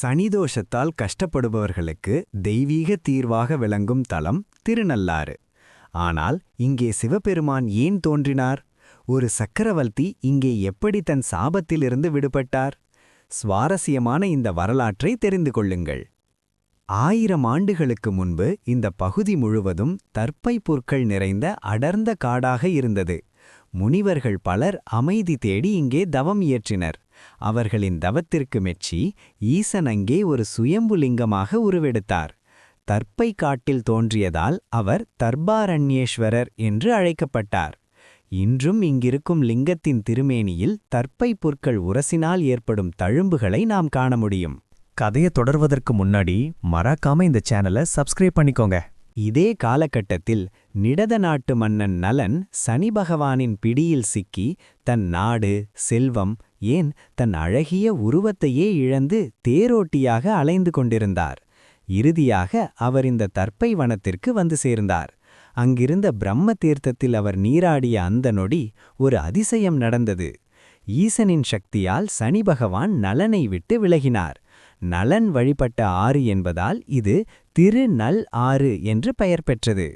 சனிதோஷத்தால் கஷ்டப்படுபவர்களுக்கு தெய்வீக தீர்வாக விளங்கும் தலம் திருநள்ளாறு. ஆனால் இங்கே சிவபெருமான் ஏன் தோன்றினார்? ஒரு சக்கரவர்த்தி இங்கே எப்படி தன் சாபத்திலிருந்து விடுபட்டார்? சுவாரஸ்யமான இந்த வரலாற்றை தெரிந்து கொள்ளுங்கள். 1000 ஆண்டுகளுக்கு முன்பு இந்த பகுதி முழுவதும் தர்ப்பை புற்கள் நிறைந்த அடர்ந்த காடாக இருந்தது. முனிவர்கள் பலர் அமைதி தேடி இங்கே தவம் இயற்றினர். அவர்களின் தவத்திற்கு மெச்சி ஈசன் அங்கே ஒரு சுயம்புலிங்கமாக உருவெடுத்தார். தர்ப்பை காட்டில் தோன்றியதால் அவர் தர்பாரண்யேஸ்வரர் என்று அழைக்கப்பட்டார். இன்றும் இங்கிருக்கும் லிங்கத்தின் திருமேனியில் தர்ப்பை புற்கள் உரசினால் ஏற்படும் தழும்புகளை நாம் காண முடியும். கதையை தொடர்வதற்கு முன்னாடி மறக்காம இந்த சேனலை சப்ஸ்கிரைப் பண்ணிக்கோங்க. இதே காலகட்டத்தில் நிடத நாட்டு மன்னன் நலன் சனி பகவானின் பிடியில் சிக்கி தன் நாடு, செல்வம், ஏன் தன் அழகிய உருவத்தையே இழந்து தேரோட்டியாக அலைந்து கொண்டிருந்தார். இறுதியாக அவர் இந்த தர்ப்பை வனத்திற்கு வந்து சேர்ந்தார். அங்கிருந்த பிரம்ம தீர்த்தத்தில் அவர் நீராடிய அந்த நொடி ஒரு அதிசயம் நடந்தது. ஈசனின் சக்தியால் சனி பகவான் நலனை விட்டு விலகினார். நலன் வழிபட்ட ஆறு என்பதால் இது திரு-நல் ஆறு என்று பெயர் பெற்றது.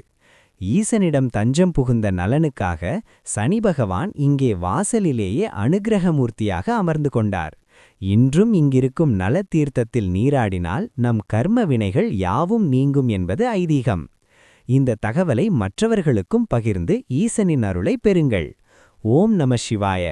ஈசனிடம் தஞ்சம் புகுந்த நலனுக்காக சனி பகவான் இங்கே வாசலிலேயே அனுக்கிரகமூர்த்தியாக அமர்ந்து கொண்டார். இன்றும் இங்கிருக்கும் நல தீர்த்தத்தில் நீராடினால் நம் கர்ம வினைகள் யாவும் நீங்கும் என்பது ஐதீகம். இந்த தகவலை மற்றவர்களுக்கும் பகிர்ந்து ஈசனின் அருளை பெறுங்கள். ஓம் நம சிவாய.